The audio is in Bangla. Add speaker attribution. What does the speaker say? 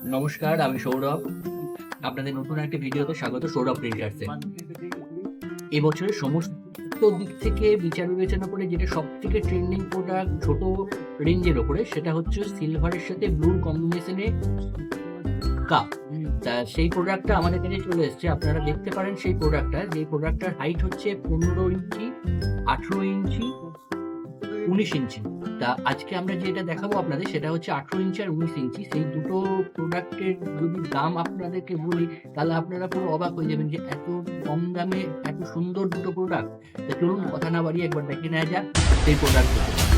Speaker 1: নমস্কার, আমি সৌরভ। আপনাদের নতুন একটি ভিডিওতে স্বাগত সৌরভ প্রিন্টার্সে। এবছরের সমস্ত দিক থেকে বিচার বিবেচনা করে যেটা সবথেকে ট্রেন্ডিং প্রোডাক্ট ছোট রেঞ্জের ওপরে, সেটা হচ্ছে সিলভারের সাথে ব্লুর কম্বিনেশনে কাপ। তা সেই প্রোডাক্টটা আমাদের কাছে চলে এসছে। আপনারা দেখতে পারেন সেই প্রোডাক্টটা, যে প্রোডাক্টটার হাইট হচ্ছে 15 ইঞ্চি, 18 ইঞ্চি, 19 ইঞ্চি। তা আজকে আমরা যেটা দেখাবো আপনাদের, সেটা হচ্ছে 18 ইঞ্চি আর 19 ইঞ্চি। সেই দুটো প্রোডাক্টের যদি দাম আপনাদেরকে বলি, তাহলে আপনারা পুরো অবাক হয়ে যাবেন যে এত কম দামে এত সুন্দর দুটো প্রোডাক্ট। তা চলুন কথা না বাড়িয়ে একবার দেখে নেওয়া যাক সেই প্রোডাক্ট।